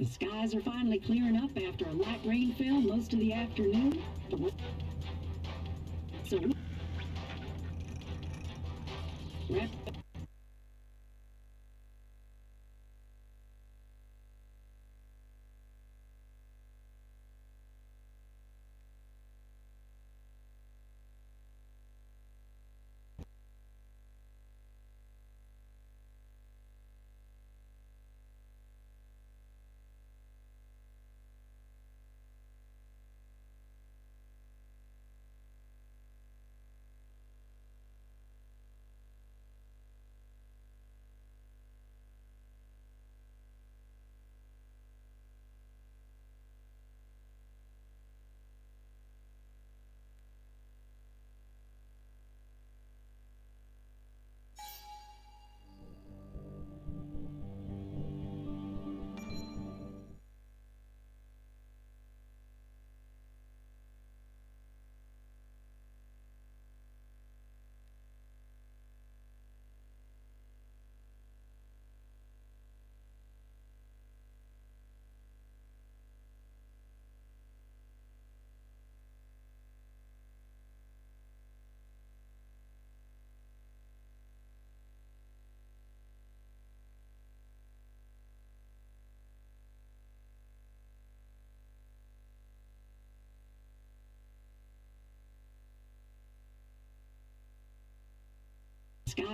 The skies are finally clearing up after a light rain fell most of the afternoon. So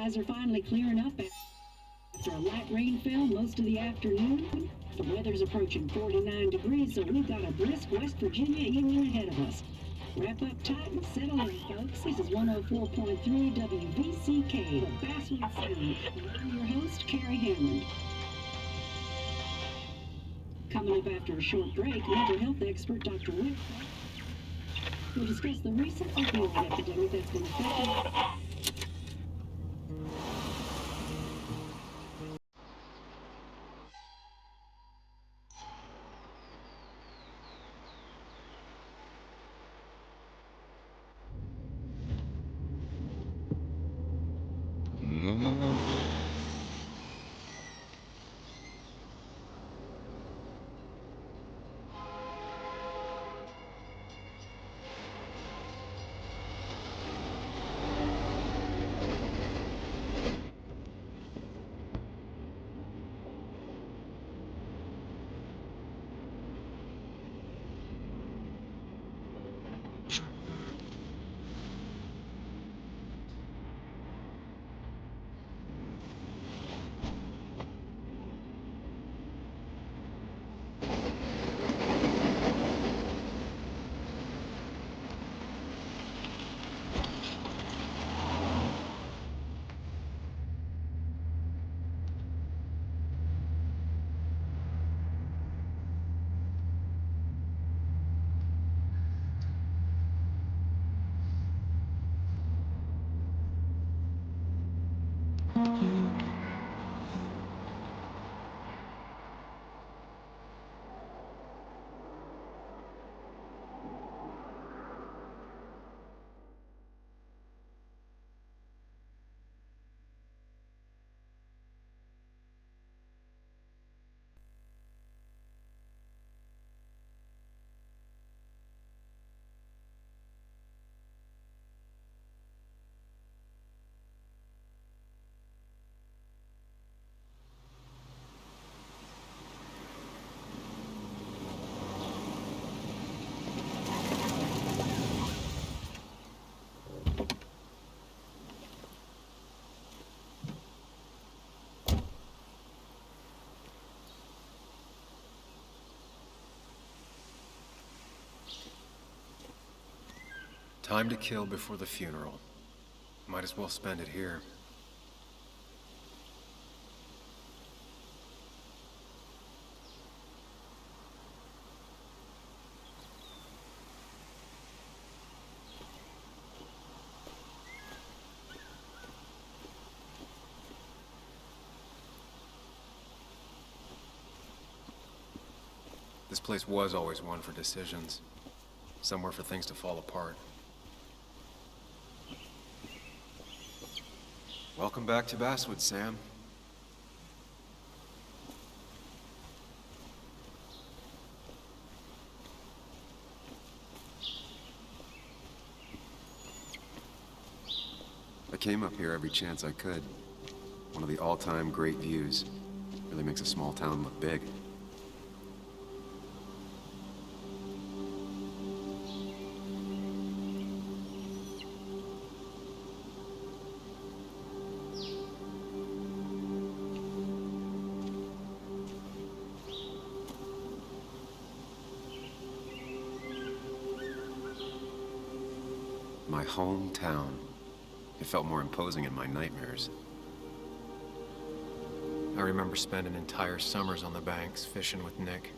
skies are finally clearing up after a light rain fell most of the afternoon. The weather's approaching 49 degrees, so we've got a brisk West Virginia evening ahead of us. Wrap up tight and settle in, folks. This is 104.3 WVCK, the Basswood Sound. I'm your host, Carrie Hammond. Coming up after a short break, mental health expert Dr. Wick will discuss the recent opioid epidemic that's been affecting Time to kill before the funeral. Might as well spend it here. This place was always one for decisions. Somewhere for things to fall apart. Welcome back to Basswood, Sam. came up here every chance I could. One of the all-time great views. Really makes a small town look big. My hometown. It felt more imposing in my nightmares. I remember spending entire summers on the banks, fishing with Nick.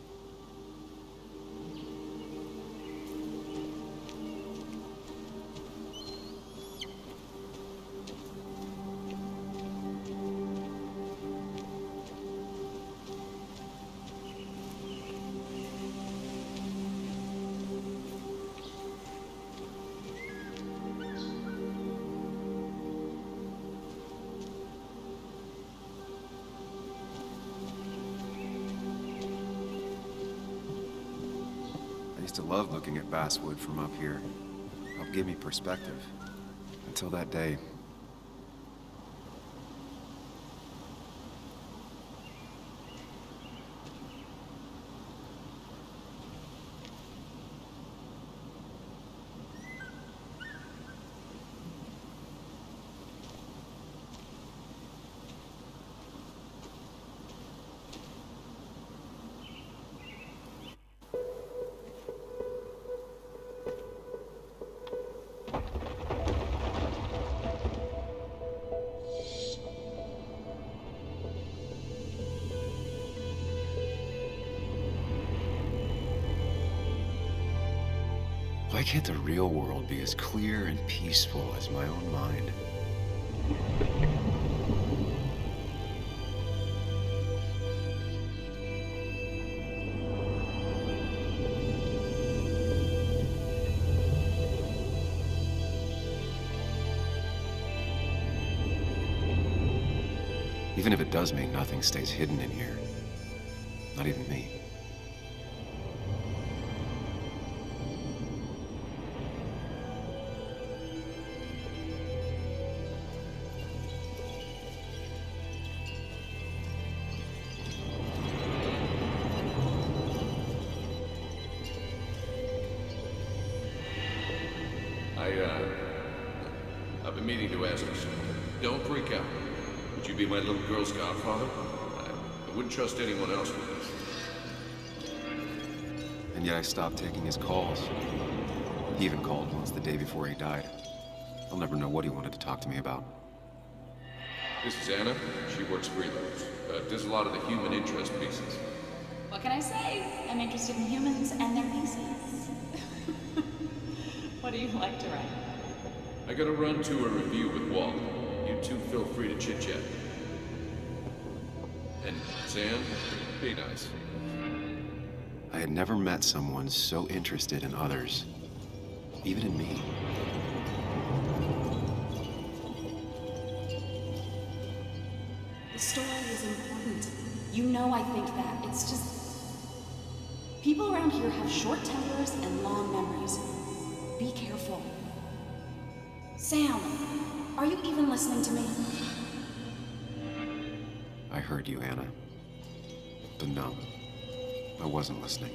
I used to love looking at basswood from up here. It helped give me perspective. Until that day. Why can't the real world be as clear and peaceful as my own mind? Even if it does mean nothing stays hidden in here. Not even me. I've been meaning to ask you something. Don't freak out. Would you be my little girl's godfather? I wouldn't trust anyone else with this. And yet I stopped taking his calls. He even called once the day before he died. I'll never know what he wanted to talk to me about. This is Anna. She works freelance. Does a lot of the human interest pieces. What can I say? I'm interested in humans and their pieces. What do you like to write? I got to run to a review with Walt. You two feel free to chit-chat. And Sam, be nice. I had never met someone so interested in others. Even in me. The story is important. You know I think that. It's just... people around here have short tempers and long memories. Be careful. Sam, are you even listening to me? I heard you, Anna. But no, I wasn't listening.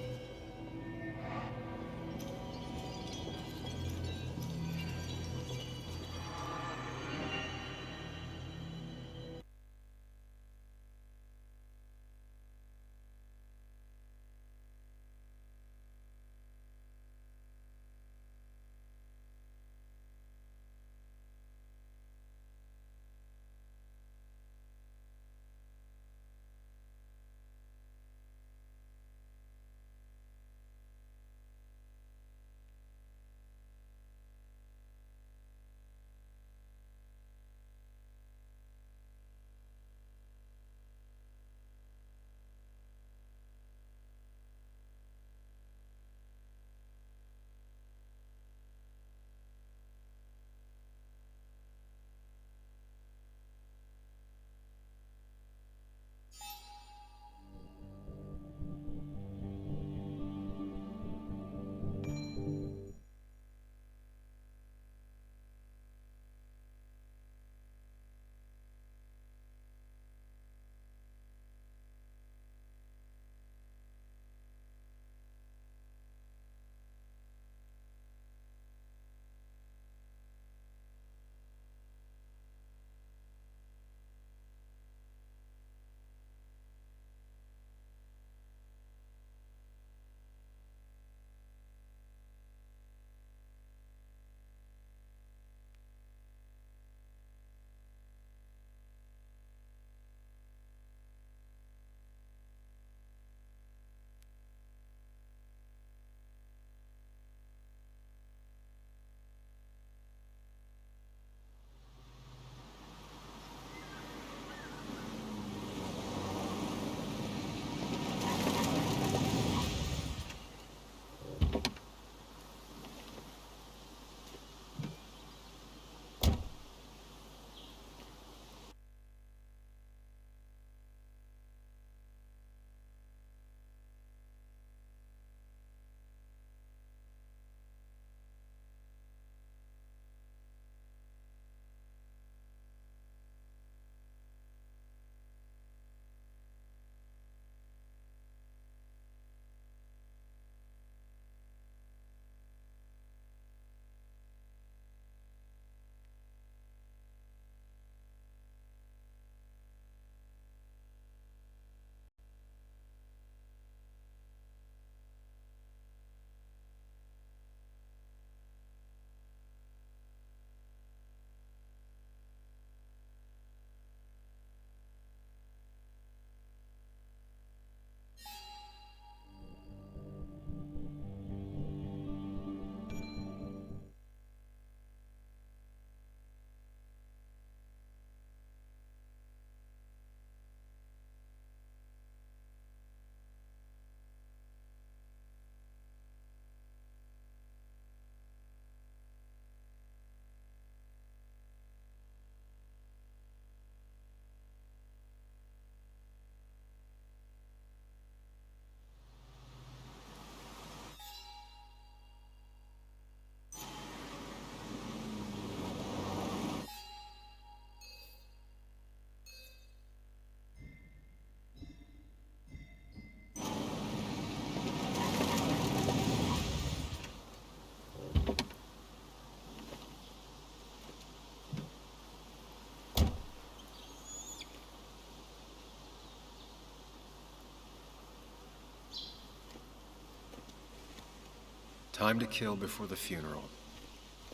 Time to kill before the funeral.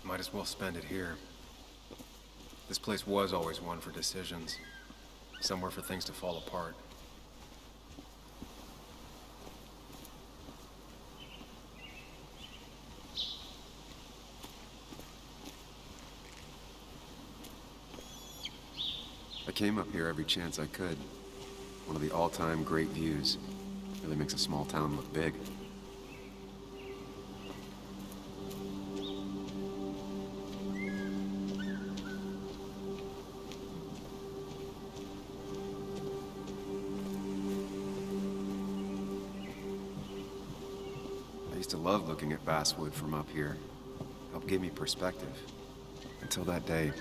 Might as well spend it here. This place was always one for decisions. Somewhere for things to fall apart. I came up here every chance I could. One of the all-time great views. Really makes a small town look big. I used to love looking at basswood from up here. Helped give me perspective. Until that day.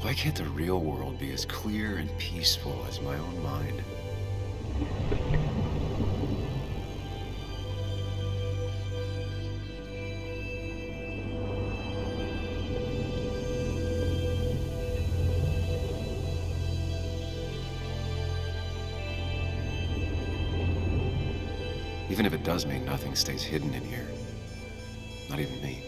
Why can't the real world be as clear and peaceful as my own mind? Even if it does mean nothing stays hidden in here. Not even me.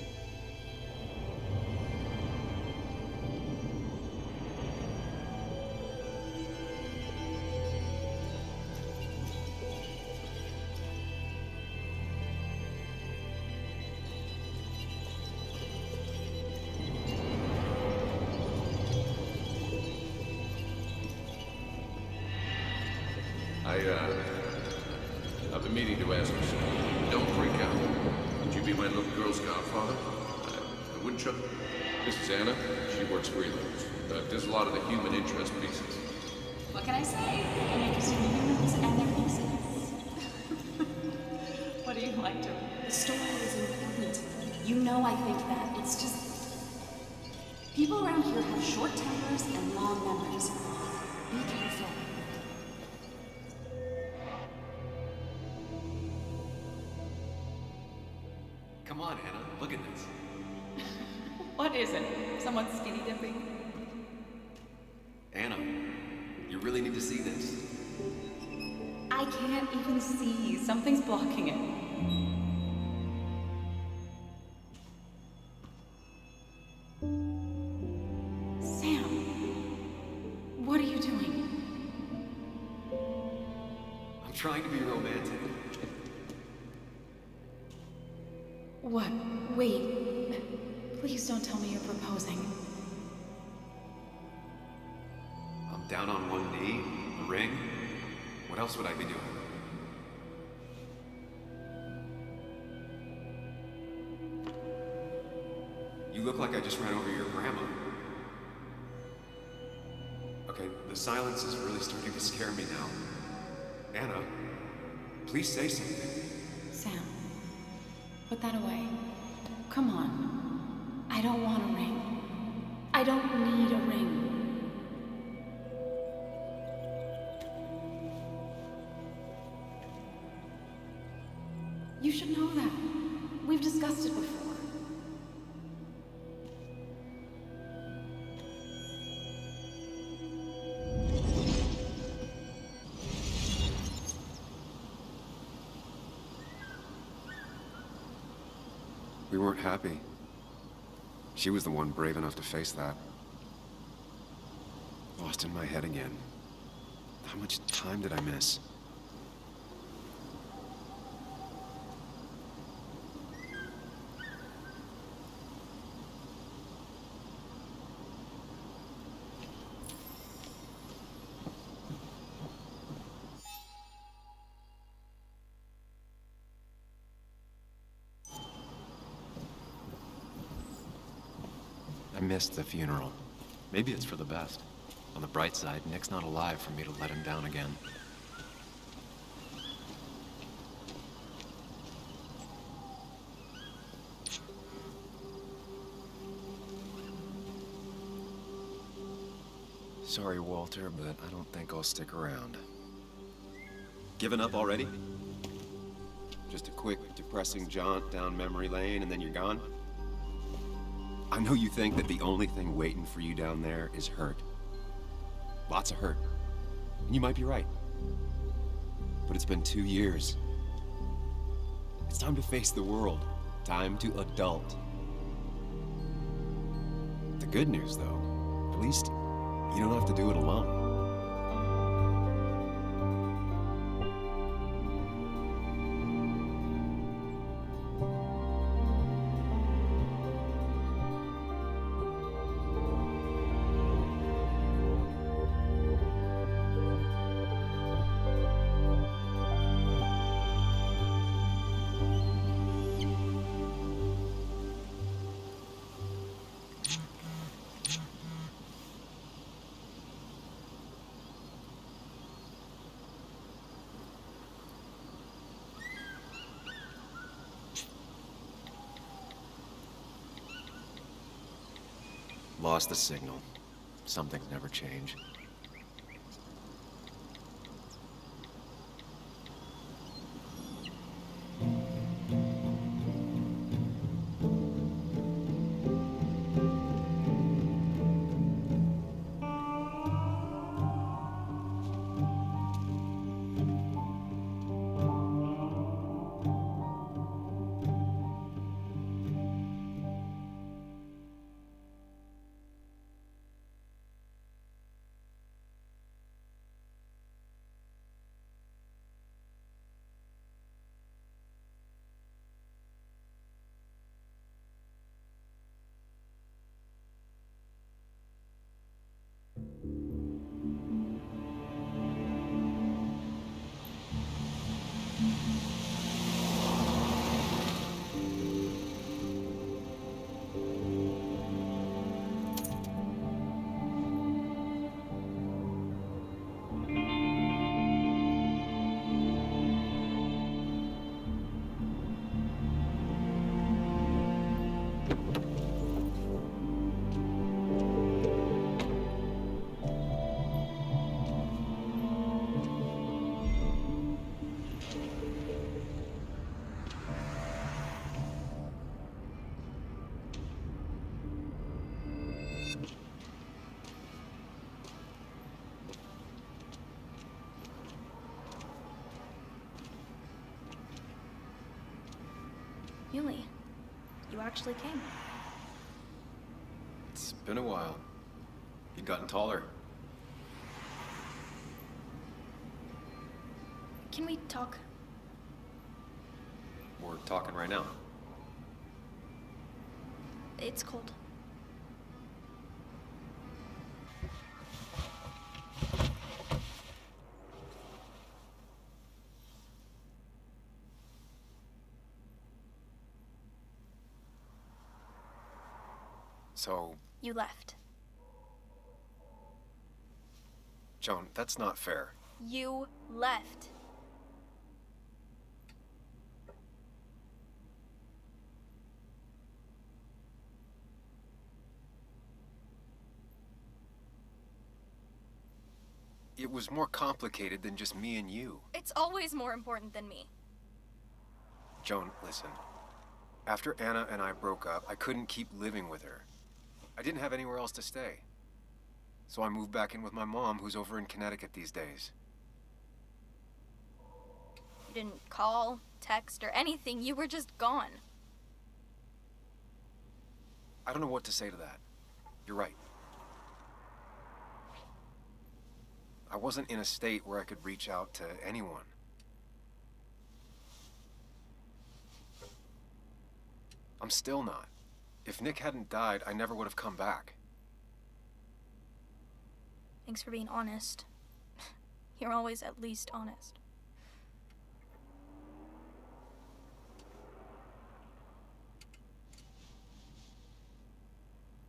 I've been meaning to ask you something. Don't freak out. Would you be my little girl's godfather? I wouldn't trust... This is Anna. She works freelance. Does a lot of the human interest pieces. What can I say? I make you see the humans and their pieces. What do you like to... The story is important. You know I think that. It's just... People around here have short tempers and long memories. Be careful. Come on, Anna. Look at this. What is it? Someone skinny dipping? Anna, you really need to see this. I can't even see. Something's blocking it. Sam, what are you doing? I'm trying to be romantic. What? Wait. Please don't tell me you're proposing. I'm down on one knee, a ring. What else would I be doing? You look like I just ran over your grandma. Okay, the silence is really starting to scare me now. Anna, please say something. Sam, put that away. Come on. I don't want a ring. I don't need a ring. You should know that. We've discussed it before. We weren't happy. She was the one brave enough to face that. Lost in my head again. How much time did I miss? I missed the funeral. Maybe it's for the best. On the bright side, Nick's not alive for me to let him down again. Sorry, Walter, but I don't think I'll stick around. Given up already? Just a quick, depressing jaunt down memory lane and then you're gone? I know you think that the only thing waiting for you down there is hurt. Lots of hurt. And you might be right. But it's been 2 years. It's time to face the world. Time to adult. The good news, though, at least you don't have to do it alone. Lost the signal. Some things never change. Yuli, you actually came. It's been a while. You've gotten taller. Can we talk? We're talking right now. It's cold. So... You left. Joan, that's not fair. You left. It was more complicated than just me and you. It's always more important than me. Joan, listen. After Anna and I broke up, I couldn't keep living with her. I didn't have anywhere else to stay. So I moved back in with my mom, who's over in Connecticut these days. You didn't call, text, or anything. You were just gone. I don't know what to say to that. You're right. I wasn't in a state where I could reach out to anyone. I'm still not. If Nick hadn't died, I never would have come back. Thanks for being honest. You're always at least honest.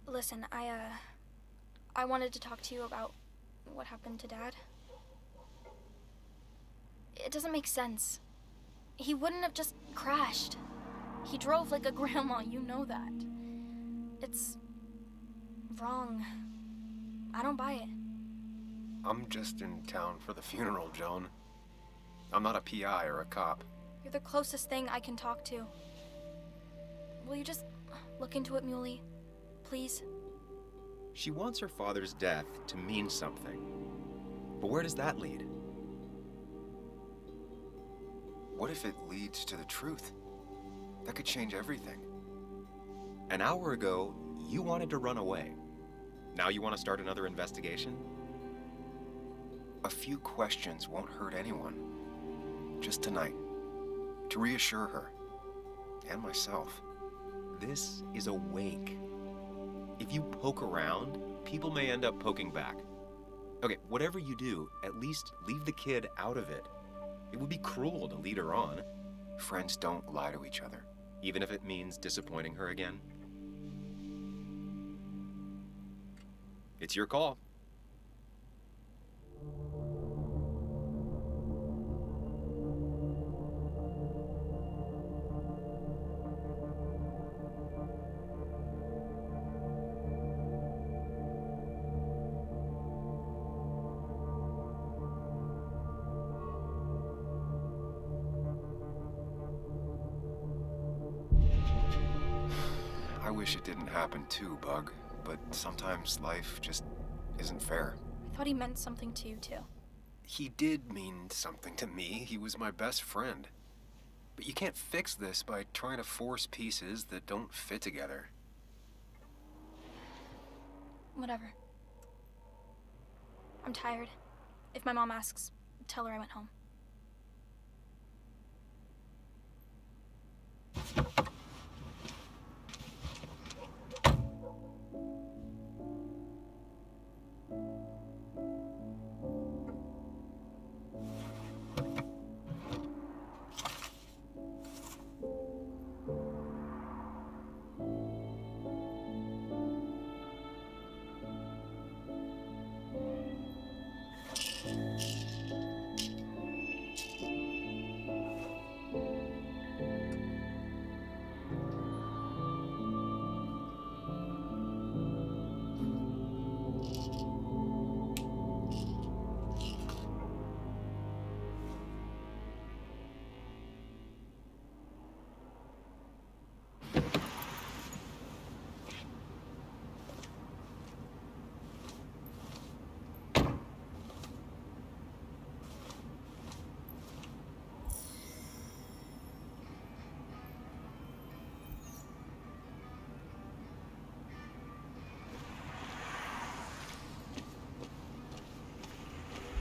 Listen, I wanted to talk to you about what happened to Dad. It doesn't make sense. He wouldn't have just crashed. He drove like a grandma, you know that. It's wrong. I don't buy it. I'm just in town for the funeral, Joan. I'm not a PI or a cop. You're the closest thing I can talk to. Will you just look into it, Muley? Please? She wants her father's death to mean something. But where does that lead? What if it leads to the truth? That could change everything. An hour ago, you wanted to run away. Now you want to start another investigation? A few questions won't hurt anyone. Just tonight. To reassure her. And myself. This is a wake. If you poke around, people may end up poking back. Okay, whatever you do, at least leave the kid out of it. It would be cruel to lead her on. Friends don't lie to each other. Even if it means disappointing her again. It's your call. I wish it didn't happen too, Bug, but sometimes life just isn't fair. I thought he meant something to you, too. He did mean something to me. He was my best friend. But you can't fix this by trying to force pieces that don't fit together. Whatever. I'm tired. If my mom asks, tell her I went home.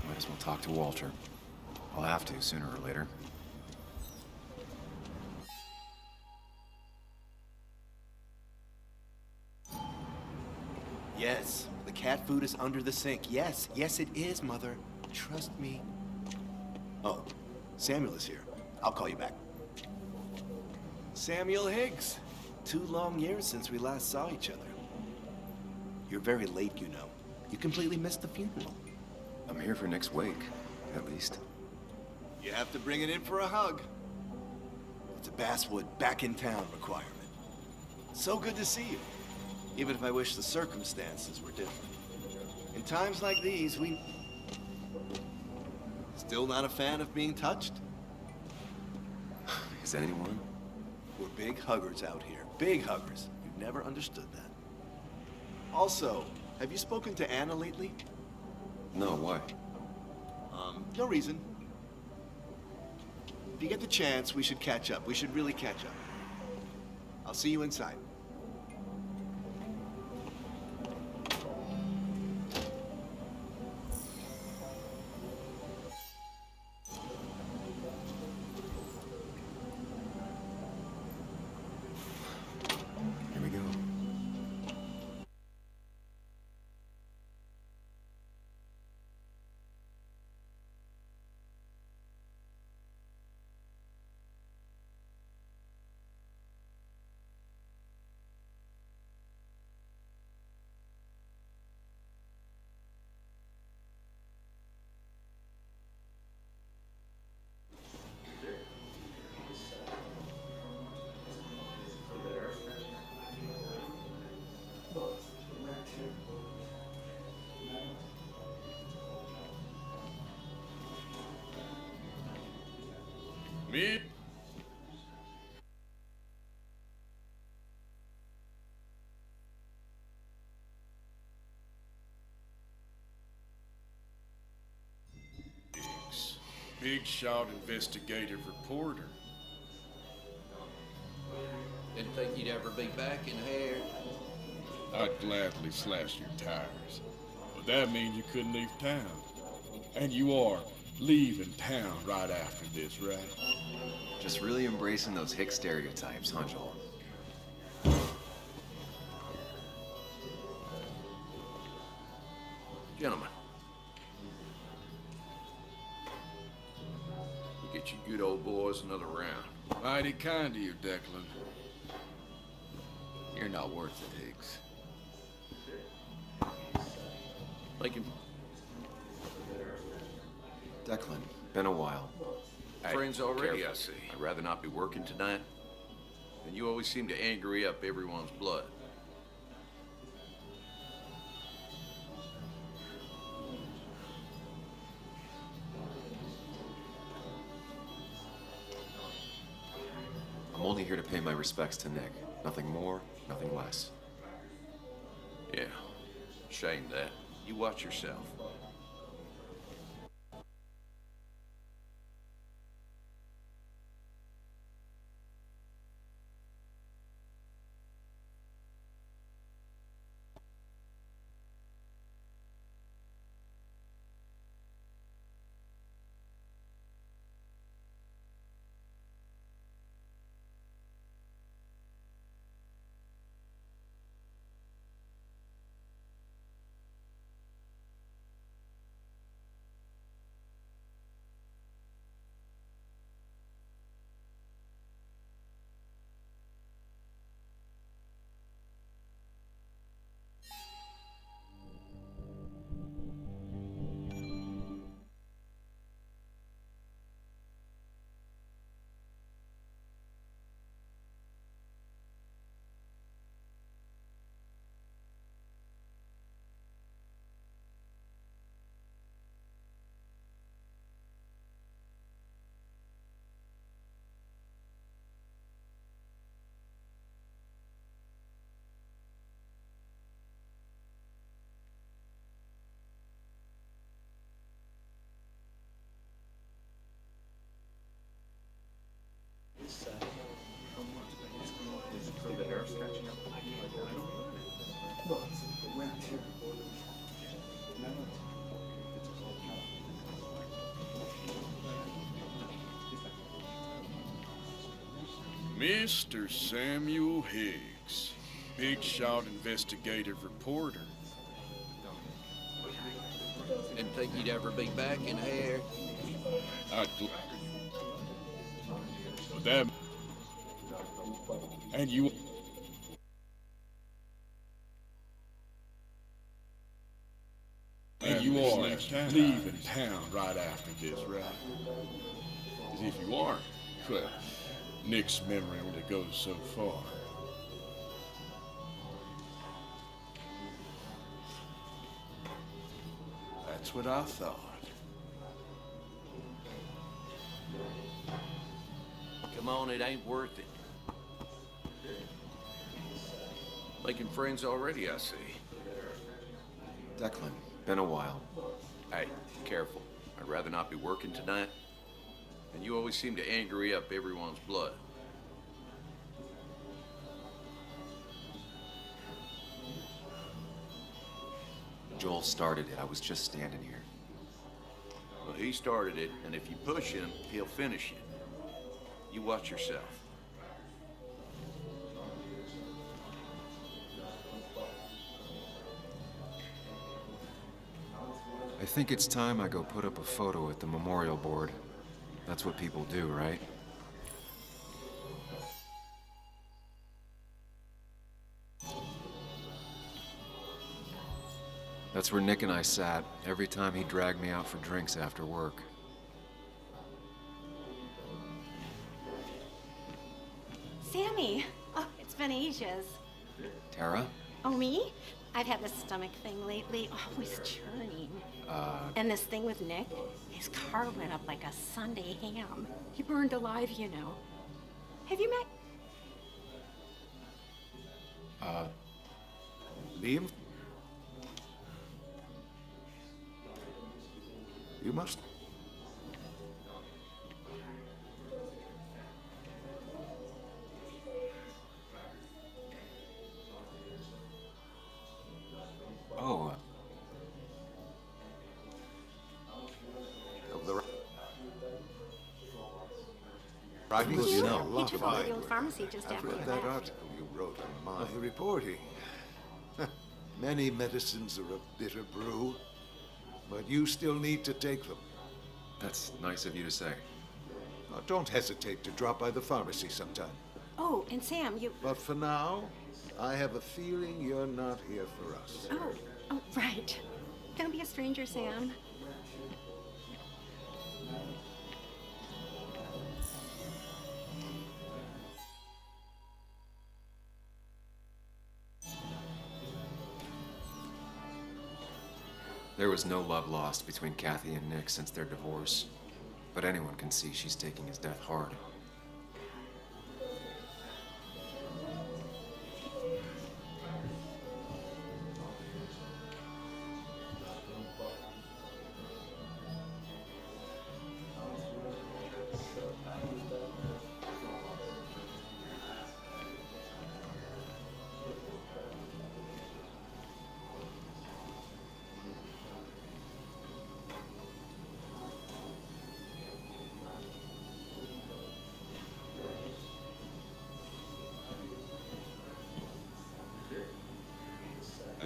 Might as well talk to Walter. I'll have to sooner or later. Yes, the cat food is under the sink. Yes, yes it is, Mother. Trust me. Oh, Samuel is here. I'll call you back. Samuel Higgs. 2 long years since we last saw each other. You're very late, you know. You completely missed the funeral. I'm here for next wake, at least. You have to bring it in for a hug. It's a Basswood back in town requirement. So good to see you. Even if I wish the circumstances were different. In times like these, we... Still not a fan of being touched? Is anyone? We're big huggers out here. Big huggers. You've never understood that. Also, have you spoken to Anna lately? No, why? No reason. If you get the chance, we should catch up. We should really catch up. I'll see you inside. Here we go. Me? Big shot investigative reporter. Didn't think you'd ever be back in here. I'd gladly slash your tires. But that means you couldn't leave town. And you are leaving town right after this, right? Just really embracing those hick stereotypes, huh, Joel? Gentlemen. You get you good old boys another round. Mighty kind of you, Declan. You're not worth it, Higgs. Lincoln. Declan, been a while. Friends already, careful. I see. I'd rather not be working tonight. And you always seem to angry up everyone's blood. I'm only here to pay my respects to Nick. Nothing more, nothing less. Yeah, shame that. You watch yourself. Mr. Samuel Higgs, big shot investigative reporter. Didn't think you'd ever be back in here. That and you are leaving town right after this, right? As if you aren't. Well, Nick's memory only goes so far. That's what I thought. Come on, it ain't worth it. Making friends already, I see. Declan, been a while. Hey, careful. I'd rather not be working tonight. And you always seem to angry up everyone's blood. Joel started it. I was just standing here. Well, he started it, and if you push him, he'll finish it. You watch yourself. I think it's time I go put up a photo at the memorial board. That's what people do, right? That's where Nick and I sat every time he dragged me out for drinks after work. Sammy! Oh, it's been ages. Tara? Oh, me? I've had this stomach thing lately, always churning. And this thing with Nick, his car went up like a Sunday ham. He burned alive, you know. Have you met... Liam? You must... Oh, Of the... Writing, Thank you. you know, a He lot took of over the it. old pharmacy just I've after read you that left. article you wrote on mine. Of the reporting. Many medicines are a bitter brew, but you still need to take them. That's nice of you to say. Now, don't hesitate to drop by the pharmacy sometime. Oh, and Sam, you... But for now, I have a feeling you're not here for us. Oh, right. Don't be a stranger, Sam. There was no love lost between Kathy and Nick since their divorce, but anyone can see she's taking his death hard.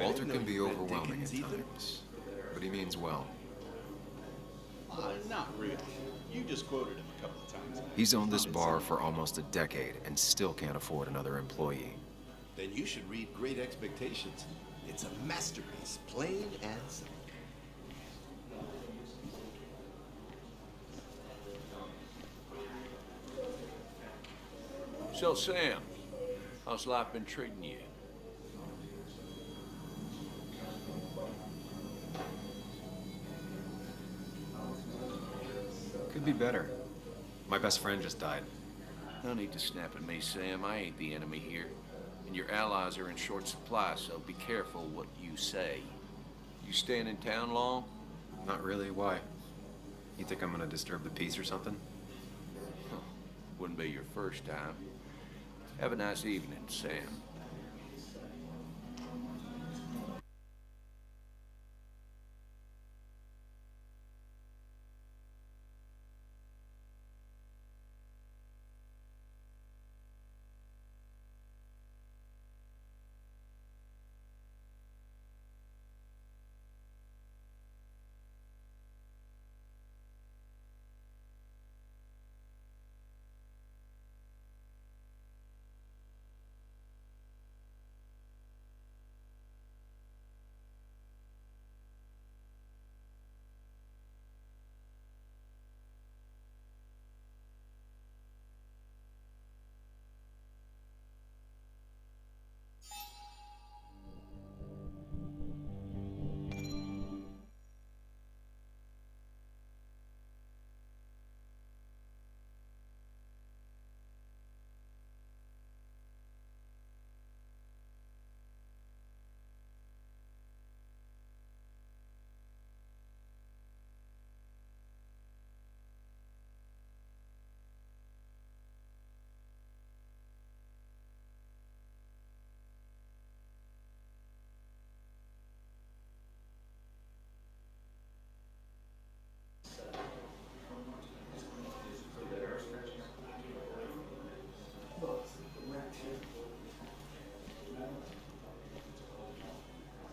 Walter can be overwhelming at times, but he means well. Not really. You just quoted him a couple of times. He's owned this bar for almost a decade and still can't afford another employee. Then you should read Great Expectations. It's a masterpiece, plain and simple. So, Sam, how's life been treating you? Could be better. My best friend just died. No need to snap at me, Sam. I ain't the enemy here. And your allies are in short supply, so be careful what you say. You staying in town long? Not really. Why? You think I'm gonna disturb the peace or something? Wouldn't be your first time. Have a nice evening, Sam.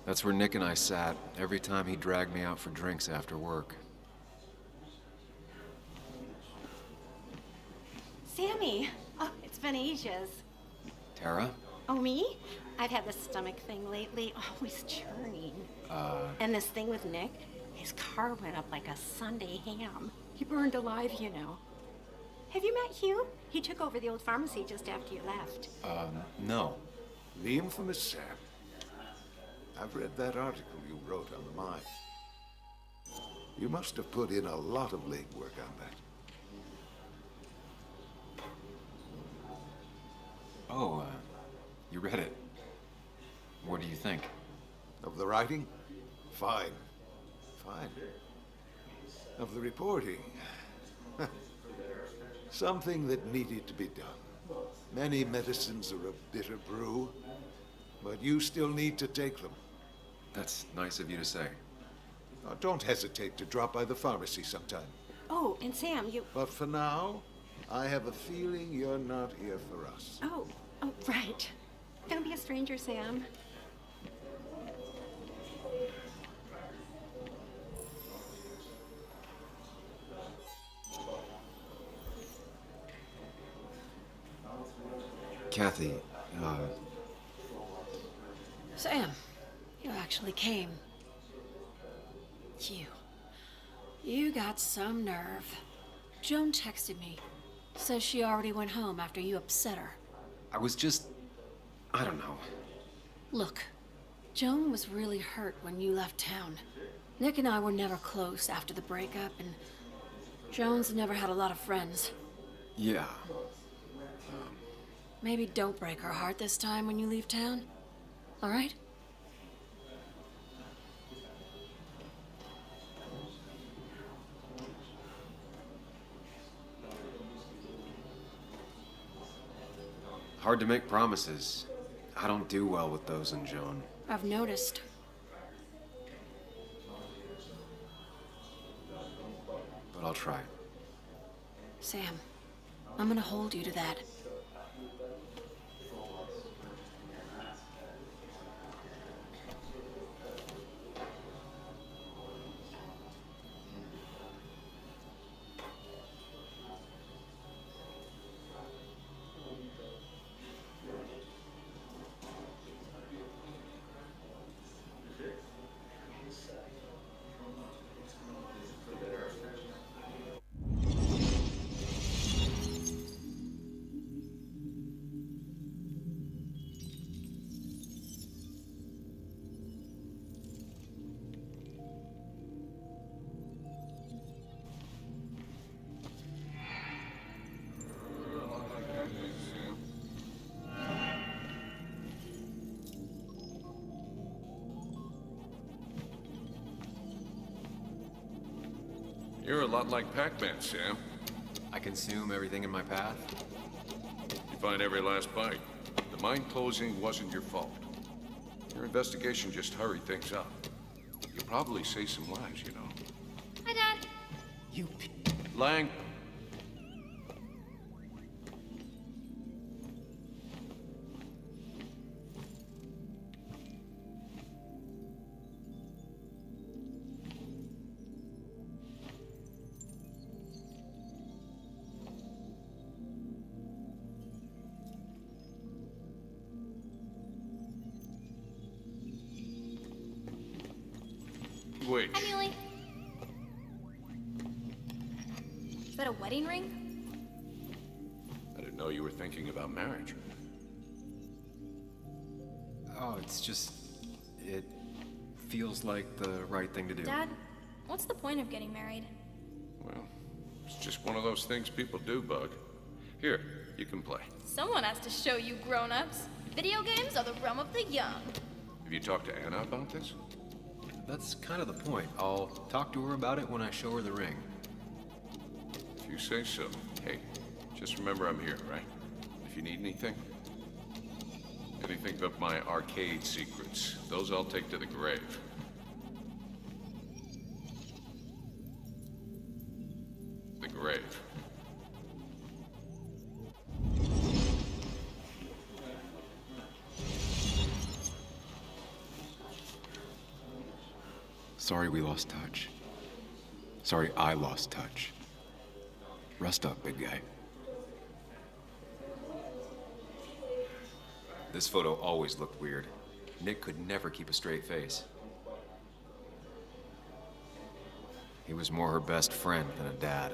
That's where Nick and I sat every time he dragged me out for drinks after work. Sammy! Oh, it's been ages. Tara? Oh, me? I've had this stomach thing lately, always churning. And this thing with Nick, his car went up like a Sunday ham. He burned alive, you know. Have you met Hugh? He took over the old pharmacy just after you left. No. The infamous Sam. I've read that article you wrote on the mine. You must have put in a lot of legwork on that. Oh, you read it. What do you think? Of the writing? Fine. Fine. Of the reporting? Something that needed to be done. Many medicines are a bitter brew, but you still need to take them. That's nice of you to say. Don't hesitate to drop by the pharmacy sometime. Oh, and Sam, you... But for now, I have a feeling you're not here for us. Oh, right. Don't be a stranger, Sam. Kathy, Sam, you actually came. You got some nerve. Joan texted me. Says she already went home after you upset her. I was just... I don't know. Look, Joan was really hurt when you left town. Nick and I were never close after the breakup, and Joan's never had a lot of friends. Yeah. Maybe don't break her heart this time when you leave town. All right? Hard to make promises. I don't do well with those in Joan. I've noticed. But I'll try. Sam, I'm gonna hold you to that. You're a lot like Pac-Man, Sam. I consume everything in my path? You find every last bite. The mine closing wasn't your fault. Your investigation just hurried things up. You probably saved some lives, you know. Hi, Dad. You... Lang. Wait. Hi, Muley. Is that a wedding ring? I didn't know you were thinking about marriage. Oh, it's just... It feels like the right thing to do. Dad, what's the point of getting married? Well, it's just one of those things people do, Bug. Here, you can play. Someone has to show you grown-ups. Video games are the realm of the young. Have you talked to Anna about this? That's kind of the point. I'll talk to her about it when I show her the ring. If you say so. Hey, just remember I'm here, right? If you need anything. Anything but my arcade secrets. Those I'll take to the grave. The grave. Sorry we lost touch. Sorry I lost touch. Rest up, big guy. This photo always looked weird. Nick could never keep a straight face. He was more her best friend than a dad.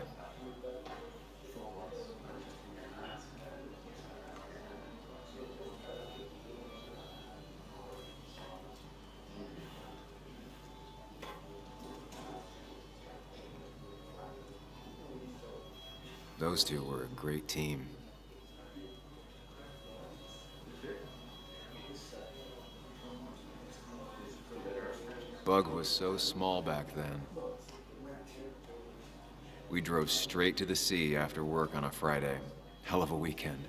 Those two were a great team. Bug was so small back then. We drove straight to the sea after work on a Friday. Hell of a weekend.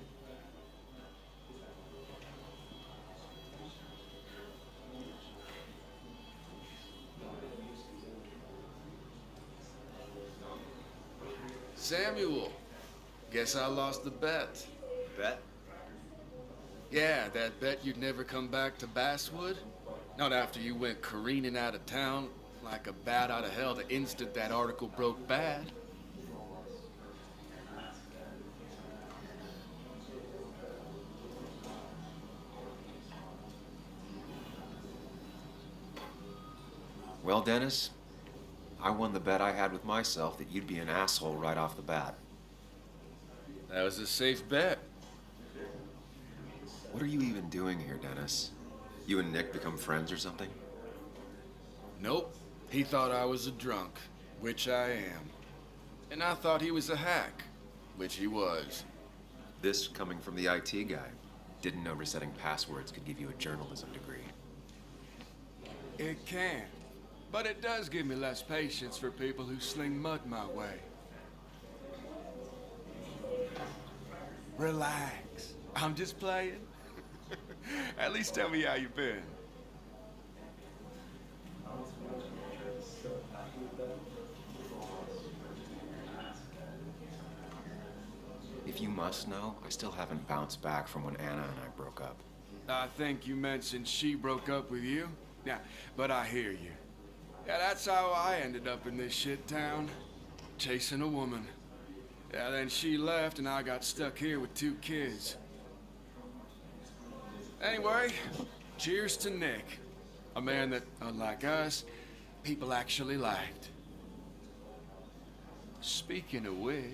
Samuel, guess I lost the bet. Bet? Yeah, that bet you'd never come back to Basswood. Not after you went careening out of town like a bat out of hell the instant that article broke bad. Well, Dennis, I won the bet I had with myself that you'd be an asshole right off the bat. That was a safe bet. What are you even doing here, Dennis? You and Nick become friends or something? Nope. He thought I was a drunk, which I am. And I thought he was a hack, which he was. This coming from the IT guy. Didn't know resetting passwords could give you a journalism degree. It can. But it does give me less patience for people who sling mud my way. Relax. I'm just playing. At least tell me how you've been. If you must know, I still haven't bounced back from when Anna and I broke up. I think you mentioned she broke up with you. Yeah, but I hear you. Yeah, that's how I ended up in this shit town. Chasing a woman. Yeah, then she left and I got stuck here with 2 kids. Anyway, cheers to Nick. A man that, unlike us, people actually liked. Speaking of which...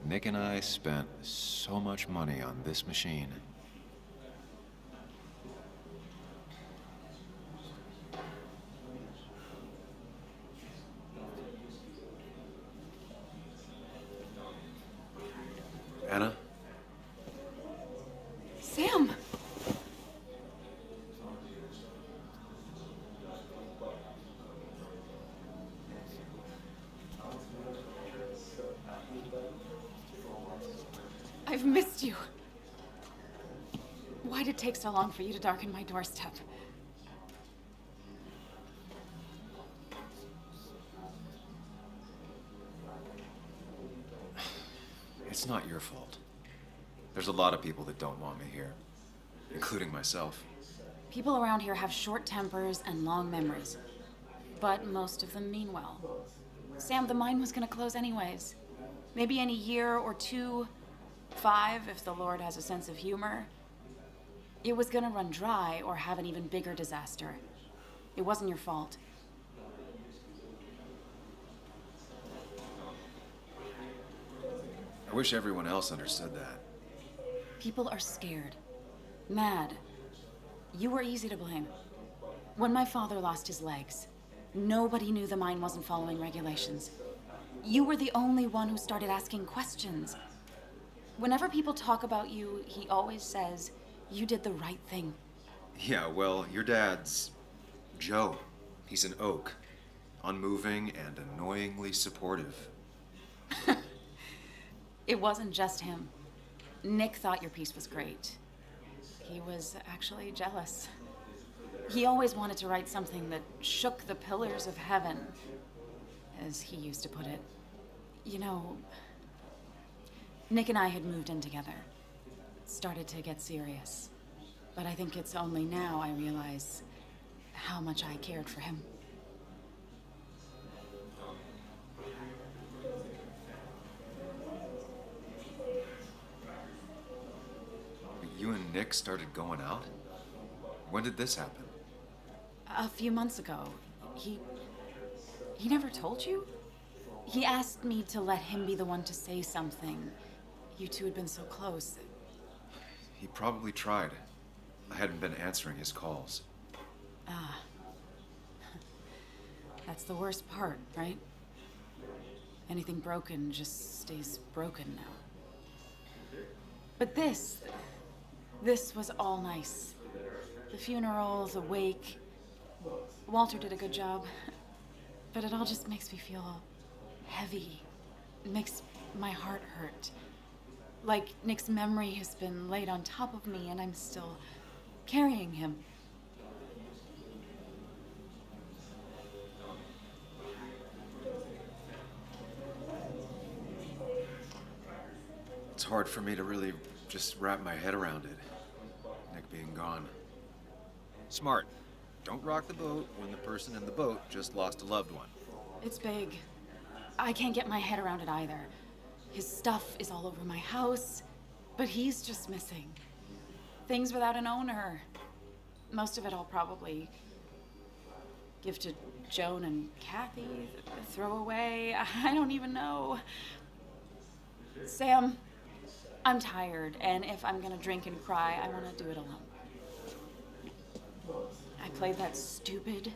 Nick and I spent so much money on this machine. Anna? Sam! take so long for you to darken my doorstep? It's not your fault. There's a lot of people that don't want me here, including myself. People around here have short tempers and long memories, but most of them mean well. Sam, the mine was gonna close anyways. Maybe in a year or 2, 5, if the Lord has a sense of humor. It was gonna run dry or have an even bigger disaster. It wasn't your fault. I wish everyone else understood that. People are scared. Mad. You were easy to blame. When my father lost his legs, nobody knew the mine wasn't following regulations. You were the only one who started asking questions. Whenever people talk about you, he always says, you did the right thing. Yeah, well, your dad's Joe. He's an oak. Unmoving and annoyingly supportive. It wasn't just him. Nick thought your piece was great. He was actually jealous. He always wanted to write something that shook the pillars of heaven, as he used to put it. You know, Nick and I had moved in together. It started to get serious. But I think it's only now I realize how much I cared for him. You and Nick started going out? When did this happen? A few months ago. He never told you? He asked me to let him be the one to say something. You two had been so close. He probably tried. I hadn't been answering his calls. Ah. That's the worst part, right? Anything broken just stays broken now. But this was all nice. The funeral, the wake. Walter did a good job. But it all just makes me feel heavy. It makes my heart hurt. Like Nick's memory has been laid on top of me and I'm still carrying him. It's hard for me to really just wrap my head around it. Nick being gone. Smart. Don't rock the boat when the person in the boat just lost a loved one. It's big. I can't get my head around it either. His stuff is all over my house, but he's just missing. Things without an owner. Most of it I'll probably give to Joan and Kathy, throw away. I don't even know. Sam, I'm tired, and if I'm gonna drink and cry, I wanna do it alone. I played that stupid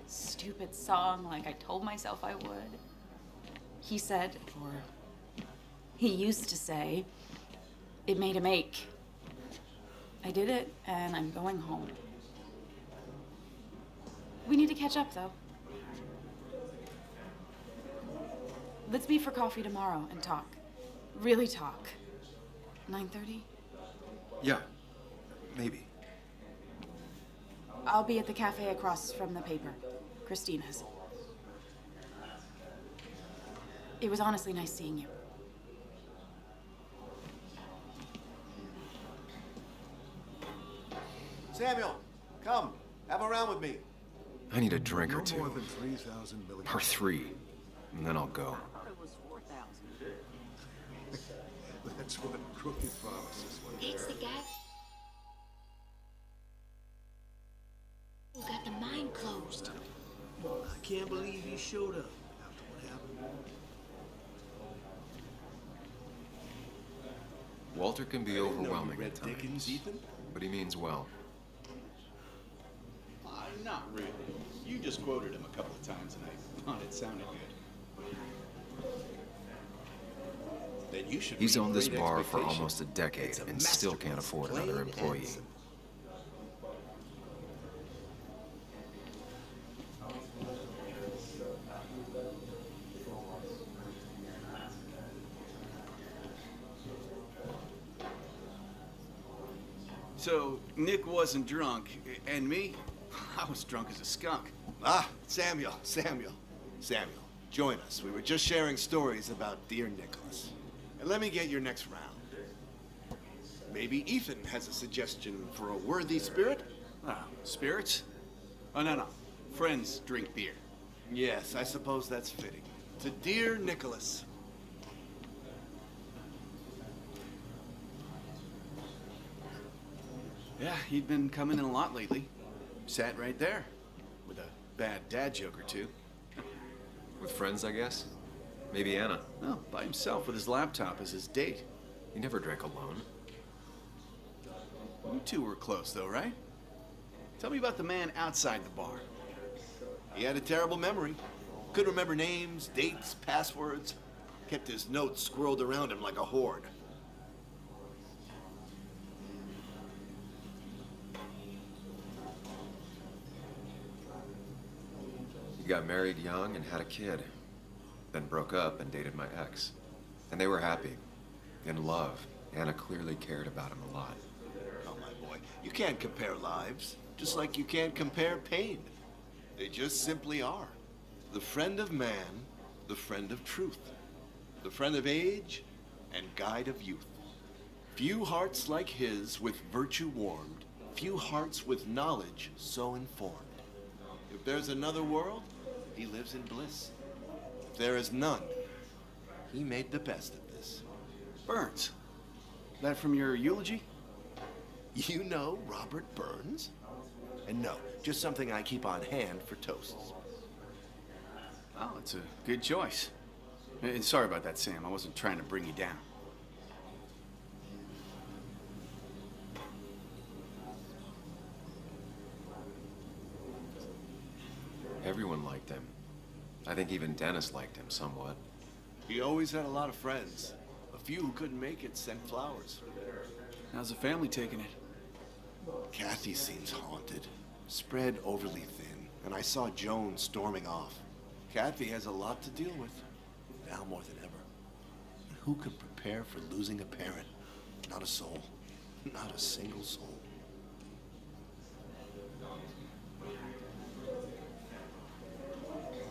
song like I told myself I would. He said, or he used to say, it made him ache. I did it, and I'm going home. We need to catch up, though. Let's meet for coffee tomorrow and talk. Really talk. 9:30? Yeah, maybe. I'll be at the cafe across from the paper. Christina's. It was honestly nice seeing you. Samuel, come. Have a round with me. I need a drink or two. No more than 3,000 milligrams. Or 3. And then I'll go. That's what crooked promises were. It's the guy who got the mine closed. I can't believe he showed up after what happened. Walter can be overwhelming at Dickens, times, Ethan? but he means well. Not really. You just quoted him a couple of times and I thought it sounded good. Then you should He's read owned this Great bar for Expectations. almost a decade It's a and still can't masterpiece, afford plain another and employee. simple. So, Nick wasn't drunk, and me? I was drunk as a skunk. Ah, Samuel, join us. We were just sharing stories about dear Nicholas. And let me get your next round. Maybe Ethan has a suggestion for a worthy spirit? Ah, spirits? Oh, no. Friends drink beer. Yes, I suppose that's fitting. To dear Nicholas. Yeah, he'd been coming in a lot lately. Sat right there, with a bad dad joke or two. With friends, I guess? Maybe Anna. No, by himself with his laptop as his date. He never drank alone. You two were close, though, right? Tell me about the man outside the bar. He had a terrible memory. Couldn't remember names, dates, passwords. Kept his notes squirreled around him like a hoard. He got married young and had a kid. Then broke up and dated my ex. And they were happy. In love. Anna clearly cared about him a lot. Oh, my boy. You can't compare lives. Just like you can't compare pain. They just simply are. The friend of man, the friend of truth. The friend of age and guide of youth. Few hearts like his with virtue warmed. Few hearts with knowledge so informed. If there's another world, he lives in bliss. If there is none, he made the best of this. Burns. That from your eulogy? You know Robert Burns? And no, just something I keep on hand for toasts. Oh, it's a good choice. And sorry about that, Sam. I wasn't trying to bring you down. Everyone liked him. I think even Dennis liked him somewhat. He always had a lot of friends. A few who couldn't make it sent flowers. How's the family taking it? Kathy seems haunted. Spread overly thin, and I saw Joan storming off. Kathy has a lot to deal with, now more than ever. And who could prepare for losing a parent? Not a soul. Not a single soul.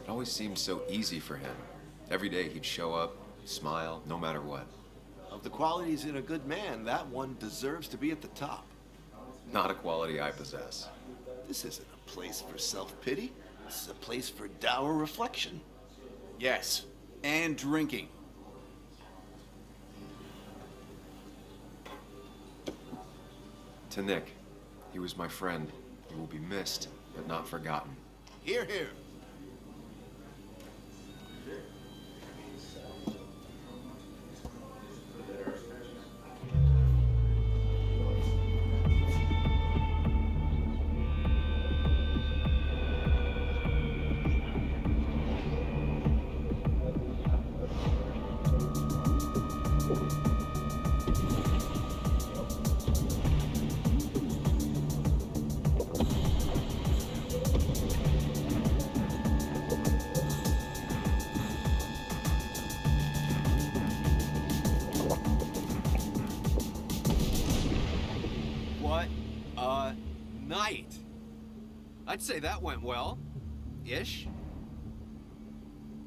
It always seemed so easy for him. Every day he'd show up, smile, no matter what. Of the qualities in a good man, that one deserves to be at the top. Not a quality I possess. This isn't a place for self-pity. This is a place for dour reflection. Yes, and drinking. To Nick, he was my friend. He will be missed, but not forgotten. Hear, hear. I'd say that went well. Ish.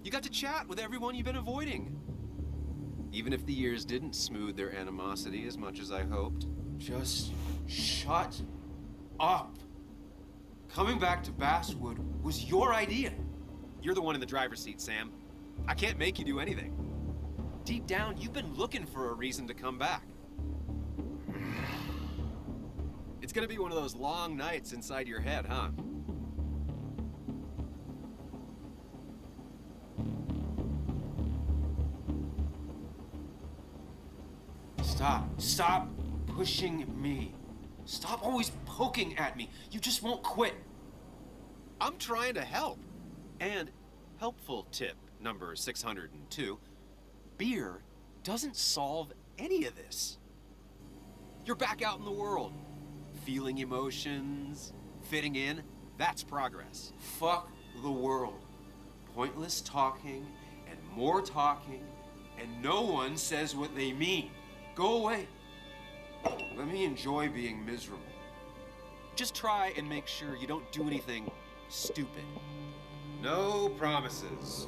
You got to chat with everyone you've been avoiding. Even if the years didn't smooth their animosity as much as I hoped. Just shut up. Coming back to Basswood was your idea. You're the one in the driver's seat, Sam. I can't make you do anything. Deep down, you've been looking for a reason to come back. It's gonna be one of those long nights inside your head, huh? Stop pushing me. Stop always poking at me. You just won't quit. I'm trying to help. And helpful tip number 602, beer doesn't solve any of this. You're back out in the world, feeling emotions, fitting in. That's progress. Fuck the world. Pointless talking and more talking, and no one says what they mean. Go away. Let me enjoy being miserable. Just try and make sure you don't do anything stupid. No promises.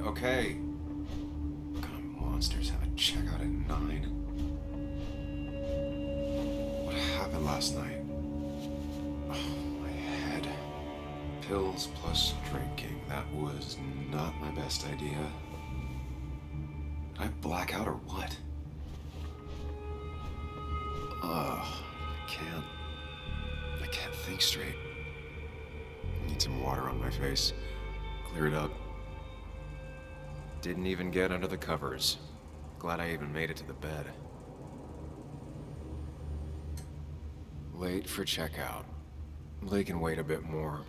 Okay. What kind of monsters have a checkout at 9? What happened last night? Oh, my head. Pills plus drinking. That was not my best idea. Did I black out or what? I can't think straight. I need some water on my face. Clear it up. Didn't even get under the covers. Glad I even made it to the bed. Late for checkout. They can wait a bit more.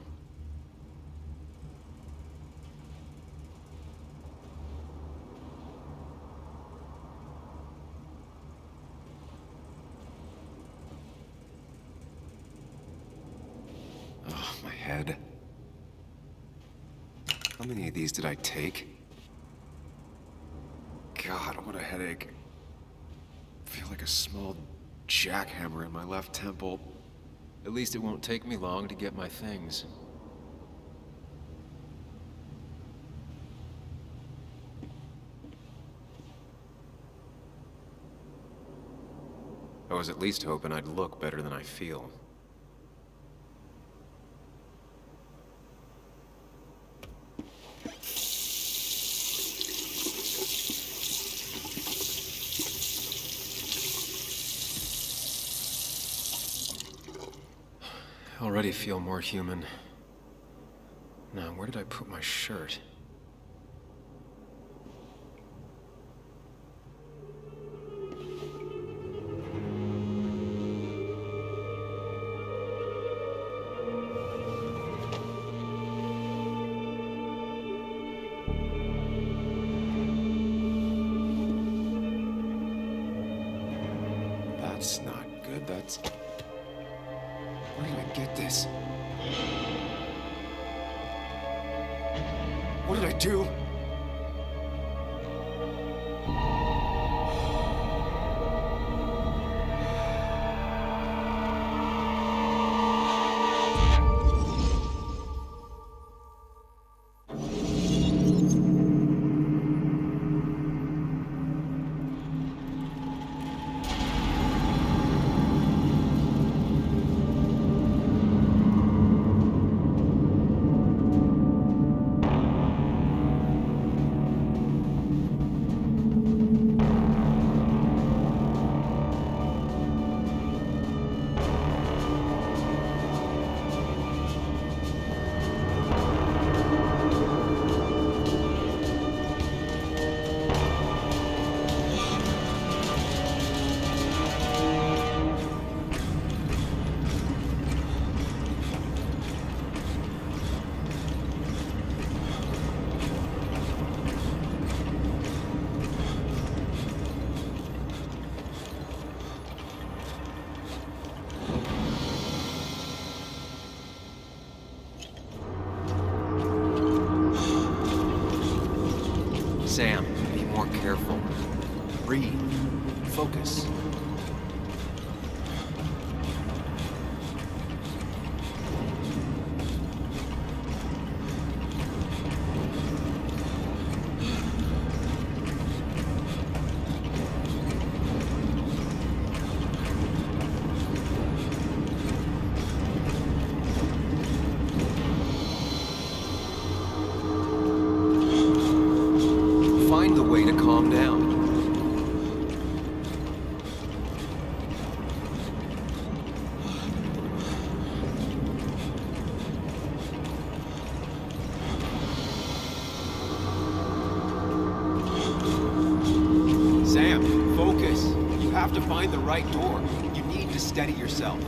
Oh, my head. How many of these did I take? God, what a headache. I feel like a small jackhammer in my left temple. At least it won't take me long to get my things. I was at least hoping I'd look better than I feel. I already feel more human. Now, where did I put my shirt? That's not good. That's... Where did I get this? What did I do? Sam, be more careful. Breathe. Focus. Find the way to calm down. have to find the right door. You need to steady yourself.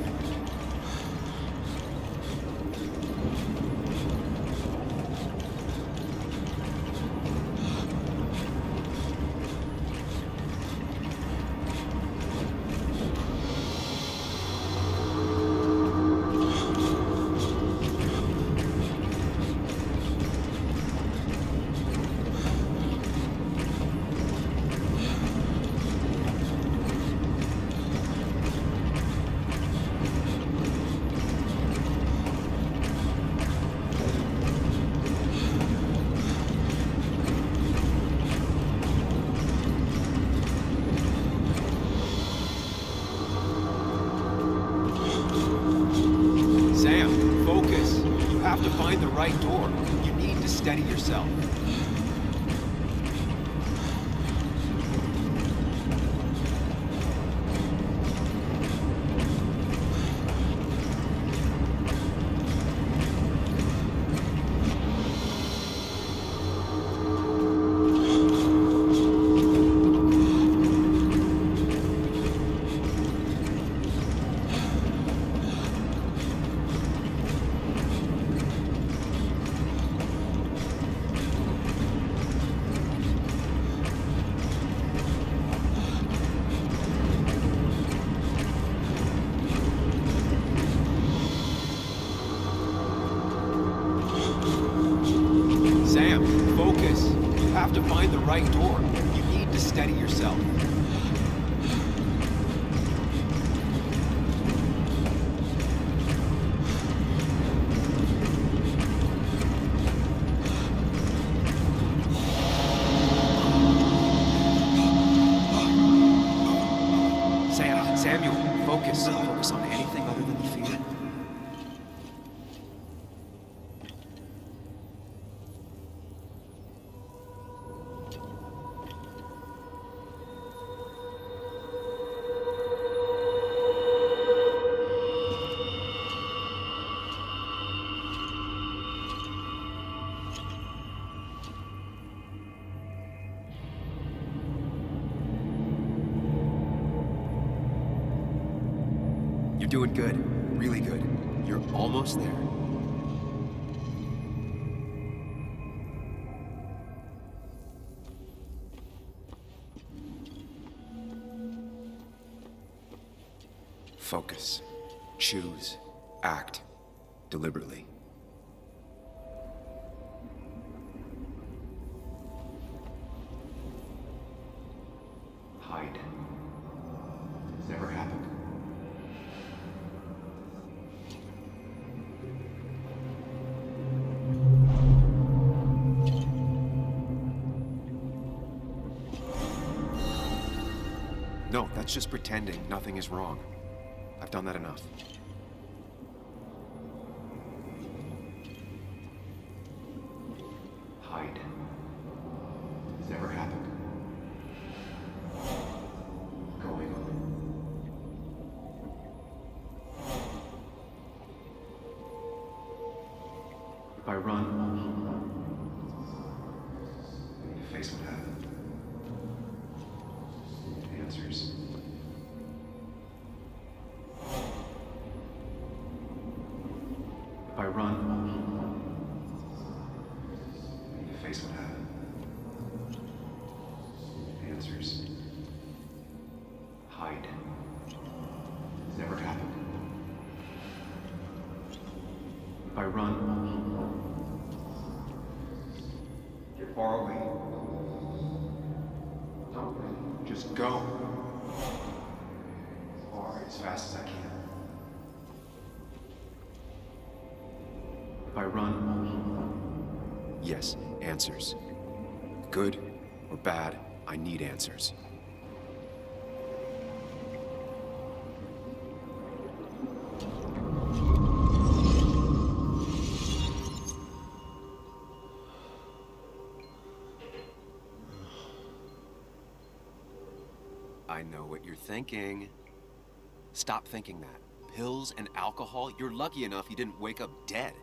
Have to find the right door. You need to steady yourself. Have to find the right door. You need to steady yourself. Samuel, focus. Focus on anything other than the fear. You're doing good. Really good. You're almost there. Focus. Choose. Act. Deliberately. Hide. It's never happened. No, that's just pretending nothing is wrong. I've done that enough. Hide. It's never happened. Going on. If I run, I need to face what happened. Answers. If I run, I need to face what happened. Answers. Hide. It's never happened. If I run, get far away. Don't run. Just go. As fast as I can. If I run, yes, answers. Good or bad, I need answers. I know what you're thinking. Stop thinking that. Pills and alcohol, you're lucky enough you didn't wake up dead.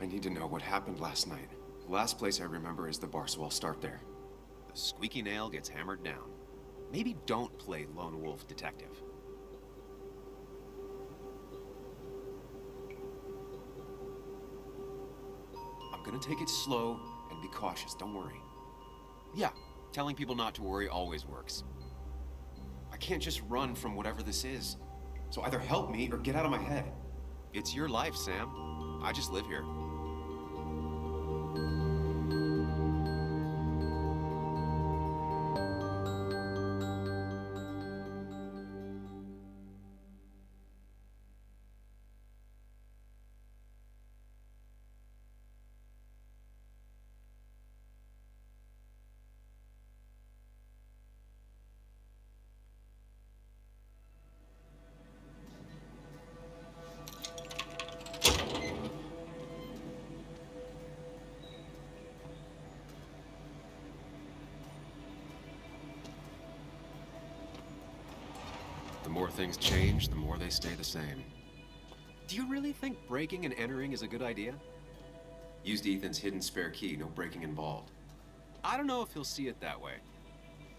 I need to know what happened last night. The last place I remember is the bar, so I'll start there. The squeaky nail gets hammered down. maybe don't play lone wolf detective. I'm gonna take it slow and be cautious, don't worry. Yeah, telling people not to worry always works. I can't just run from whatever this is. So either help me or get out of my head. It's your life, Sam. I just live here. The more things change, the more they stay the same. Do you really think breaking and entering is a good idea? Used Ethan's hidden spare key, no breaking involved. I don't know if he'll see it that way.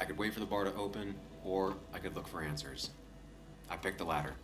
I could wait for the bar to open, or I could look for answers. I picked the latter.